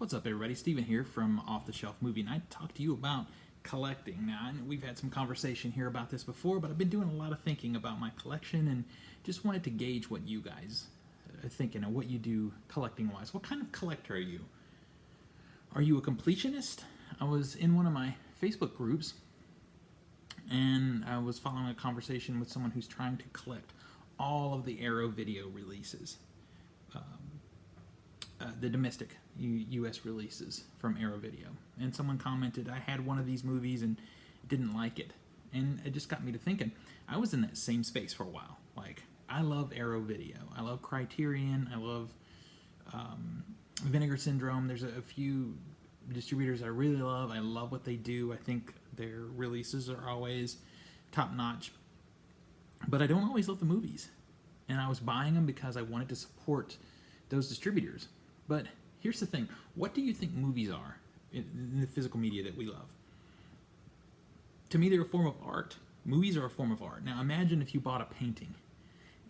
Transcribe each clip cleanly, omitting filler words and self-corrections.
What's up, everybody? Steven here from Off the Shelf Movie Night to talk to you about collecting. Now, we've had some conversation here about this before, but I've been doing a lot of thinking about my collection and just wanted to gauge what you guys are thinking and what you do collecting-wise. What kind of collector are you? Are you a completionist? I was in one of my Facebook groups, and I was following a conversation with someone who's trying to collect all of the Arrow video releases. The domestic U.S. releases from Arrow Video. And someone commented, I had one of these movies and didn't like it. And it just got me to thinking, I was in that same space for a while. Like, I love Arrow Video. I love Criterion. I love Vinegar Syndrome. There's a few distributors I really love. I love what they do. I think their releases are always top-notch. But I don't always love the movies. And I was buying them because I wanted to support those distributors. But here's the thing. What do you think movies are in the physical media that we love? To me, they're a form of art. Movies are a form of art. Now, imagine if you bought a painting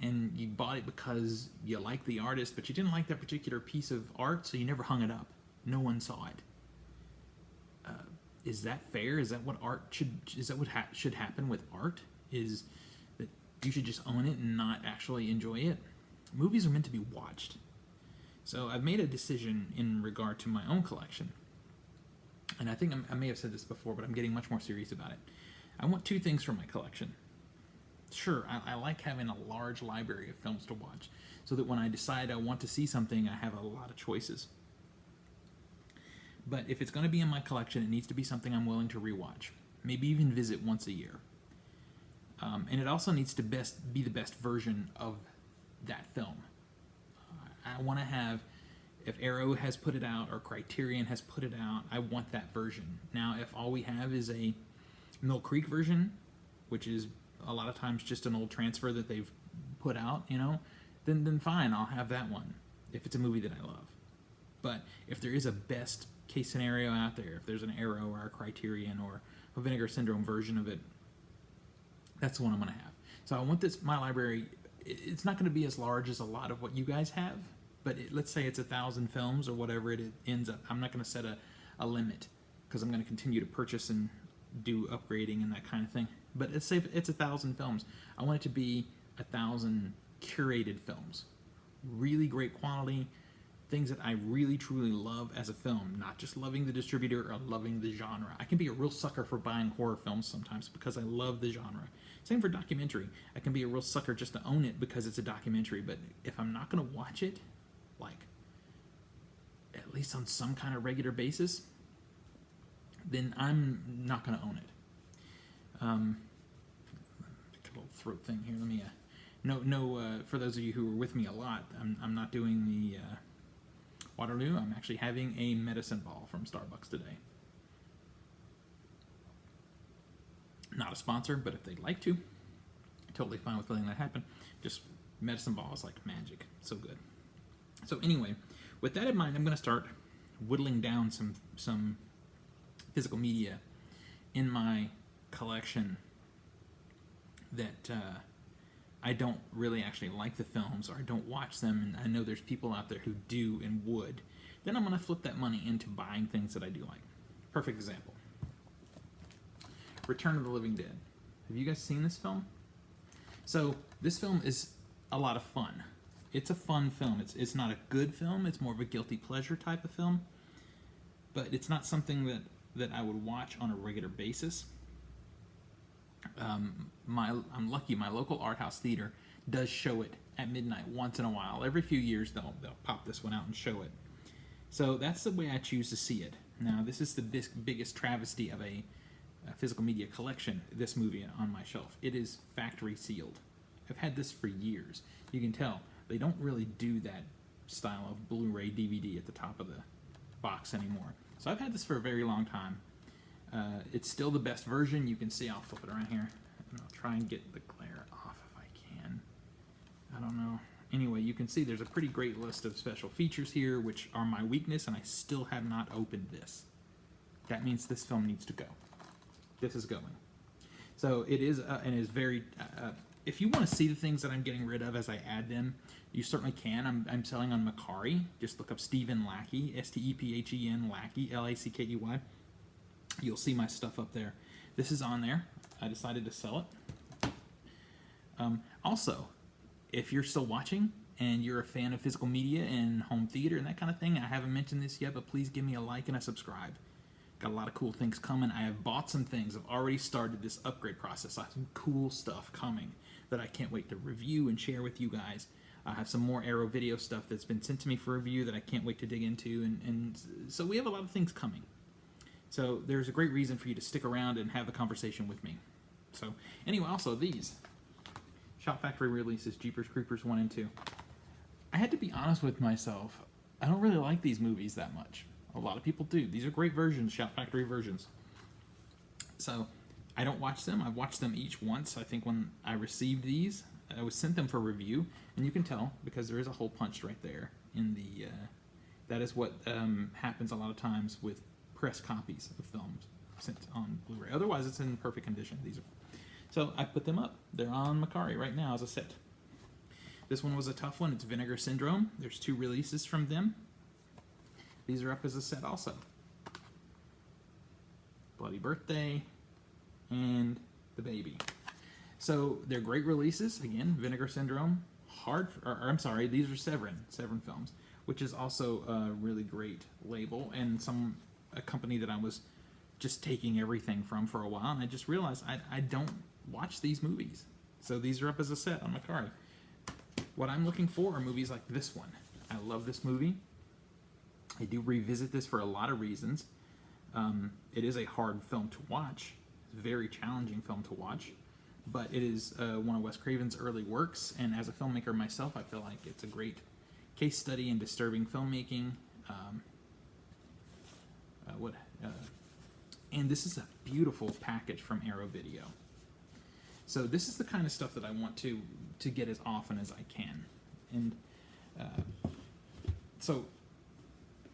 and you bought it because you like the artist, but you didn't like that particular piece of art, so you never hung it up. No one saw it. Is that fair? Is that what art should? Is that what should happen with art? Is that you should just own it and not actually enjoy it? Movies are meant to be watched. So I've made a decision in regard to my own collection. And I think I may have said this before, but I'm getting much more serious about it. I want two things from my collection. Sure, I like having a large library of films to watch, so that when I decide I want to see something, I have a lot of choices. But if it's going to be in my collection, it needs to be something I'm willing to rewatch. Maybe even visit once a year. And it also needs to be the best version of that film. I want to have, if Arrow has put it out or Criterion has put it out, I want that version. Now, if all we have is a Mill Creek version, which is a lot of times just an old transfer that they've put out, then fine, I'll have that one, if it's a movie that I love. But if there is a best case scenario out there, if there's an Arrow or a Criterion or a Vinegar Syndrome version of it, that's the one I'm going to have. So I want my library. It's not going to be as large as a lot of what you guys have, but let's say it's 1,000 films or whatever it ends up. I'm not going to set a limit because I'm going to continue to purchase and do upgrading and that kind of thing. But let's say it's 1,000 films. I want it to be 1,000 curated films. Really great quality, things that I really truly love as a film, not just loving the distributor or loving the genre. I can be a real sucker for buying horror films sometimes because I love the genre. Same for documentary. I can be a real sucker just to own it because it's a documentary, but if I'm not going to watch it, like, at least on some kind of regular basis, then I'm not going to own it. A little throat thing here. Let me, for those of you who were with me a lot, I'm not doing the Waterloo. I'm actually having a medicine ball from Starbucks today. Not a sponsor, but if they'd like to, totally fine with letting that happen. Just medicine ball is like magic. So good. So anyway, with that in mind, I'm going to start whittling down some physical media in my collection that I don't really actually like the films, or I don't watch them, and I know there's people out there who do and would. Then I'm going to flip that money into buying things that I do like. Perfect example. Return of the Living Dead. Have you guys seen this film? So this film is a lot of fun. It's a fun film. It's not a good film. It's more of a guilty pleasure type of film. But it's not something that I would watch on a regular basis. I'm lucky my local art house theater does show it at midnight once in a while. Every few years they'll pop this one out and show it. So that's the way I choose to see it. Now, this is the biggest travesty of a physical media collection, this movie on my shelf. It is factory sealed. I've had this for years. You can tell they don't really do that style of Blu-ray DVD at the top of the box anymore. So I've had this for a very long time. It's still the best version. You can see, I'll flip it around here, and I'll try and get the glare off if I can. I don't know. Anyway, you can see there's a pretty great list of special features here, which are my weakness, and I still have not opened this. That means this film needs to go. This is going. So it is, and is very if you want to see the things that I'm getting rid of as I add them, you certainly can. I'm selling on Macari. Just look up Stephen Lackey, Stephen Lackey, Lackey. You'll see my stuff up there. This is on there. I decided to sell it. Also, if you're still watching and you're a fan of physical media and home theater and that kind of thing, I haven't mentioned this yet, but please give me a like and a subscribe. Got a lot of cool things coming. I have bought some things. I've already started this upgrade process. I have some cool stuff coming that I can't wait to review and share with you guys. I have some more Arrow Video stuff that's been sent to me for review that I can't wait to dig into, and so we have a lot of things coming. So there's a great reason for you to stick around and have the conversation with me. So anyway, also these Shout Factory releases, Jeepers Creepers 1 and 2. I had to be honest with myself. I don't really like these movies that much. A lot of people do. These are great versions, Shout Factory versions. So I don't watch them. I've watched them each once. I think when I received these, I was sent them for review, and you can tell because there is a hole punched right there in the. That is what happens a lot of times with press copies of films sent on Blu-ray. Otherwise, it's in perfect condition. These are. So I put them up. They're on Macari right now as a set. This one was a tough one. It's Vinegar Syndrome. There's 2 releases from them. These are up as a set also. Bloody Birthday and The Baby. So they're great releases. Again, Vinegar Syndrome. I'm sorry, these are Severin Films, which is also a really great label and a company that I was just taking everything from for a while, and I just realized I don't watch these movies. So these are up as a set on Macari. What I'm looking for are movies like this one. I love this movie. I do revisit this for a lot of reasons. It is a hard film to watch. It's a very challenging film to watch. But it is one of Wes Craven's early works, and as a filmmaker myself, I feel like it's a great case study in disturbing filmmaking. And this is a beautiful package from Arrow Video. So this is the kind of stuff that I want to get as often as I can. And so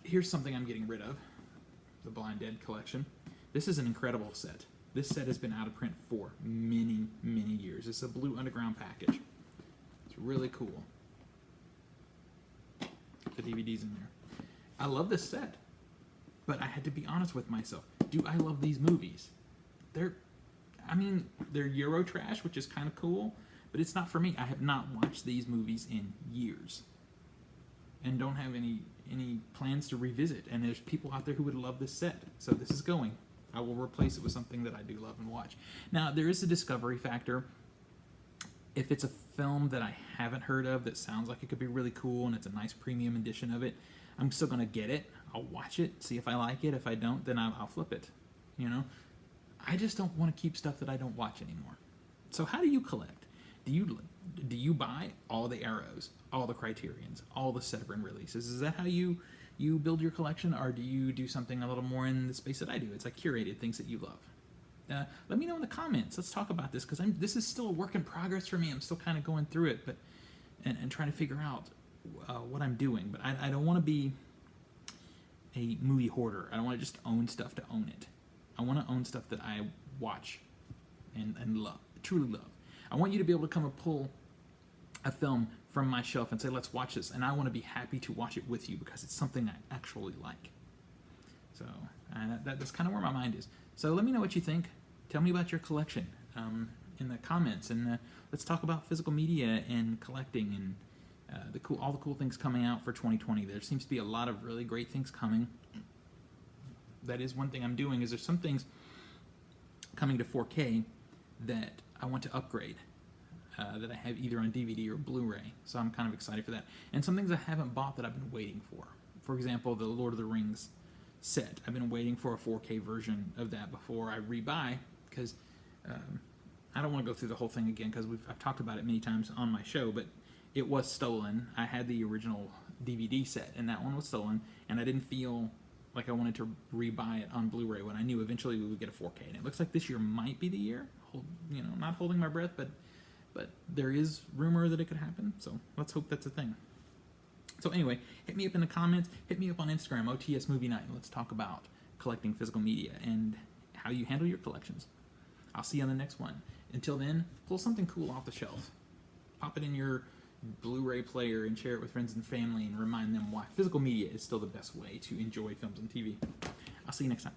here's something I'm getting rid of, the Blind Dead collection. This is an incredible set. This set has been out of print for many, many years. It's a Blue Underground package. It's really cool. The DVD's in there. I love this set, but I had to be honest with myself. Do I love these movies? They're Euro trash, which is kind of cool, but it's not for me. I have not watched these movies in years and don't have any plans to revisit. And there's people out there who would love this set, so this is going. I will replace it with something that I do love and watch. Now, there is a discovery factor. If it's a film that I haven't heard of that sounds like it could be really cool and it's a nice premium edition of it, I'm still going to get it. I'll watch it, see if I like it. If I don't, then I'll flip it. You know? I just don't want to keep stuff that I don't watch anymore. So how do you collect? Do you buy all the Arrows, all the Criterions, all the Severin releases? Is that how you build your collection, or do you do something a little more in the space that I do? It's like curated things that you love. Let me know in the comments. Let's talk about this, because this is still a work in progress for me. I'm still kind of going through it, but and trying to figure out what I'm doing. But I don't want to be a movie hoarder. I don't want to just own stuff to own it. I want to own stuff that I watch and love, truly love. I want you to be able to come and pull a film from my shelf and say, let's watch this. And I want to be happy to watch it with you because it's something I actually like. So that's kind of where my mind is. So let me know what you think. Tell me about your collection in the comments. And let's talk about physical media and collecting and all the cool things coming out for 2020. There seems to be a lot of really great things coming. That is one thing I'm doing, is there's some things coming to 4K that I want to upgrade, that I have either on DVD or Blu-ray. So I'm kind of excited for that. And some things I haven't bought that I've been waiting for. For example, the Lord of the Rings set. I've been waiting for a 4K version of that before I rebuy, because I don't want to go through the whole thing again, because I've talked about it many times on my show, but it was stolen. I had the original DVD set, and that one was stolen, and I didn't feel like I wanted to rebuy it on Blu-ray when I knew eventually we would get a 4K. And it looks like this year might be the year. Not holding my breath, but there is rumor that it could happen. So let's hope that's a thing. So anyway, hit me up in the comments. Hit me up on Instagram, OTS Movie Night, and let's talk about collecting physical media and how you handle your collections. I'll see you on the next one. Until then, pull something cool off the shelf. Pop it in your Blu-ray player and share it with friends and family and remind them why physical media is still the best way to enjoy films and TV. I'll see you next time.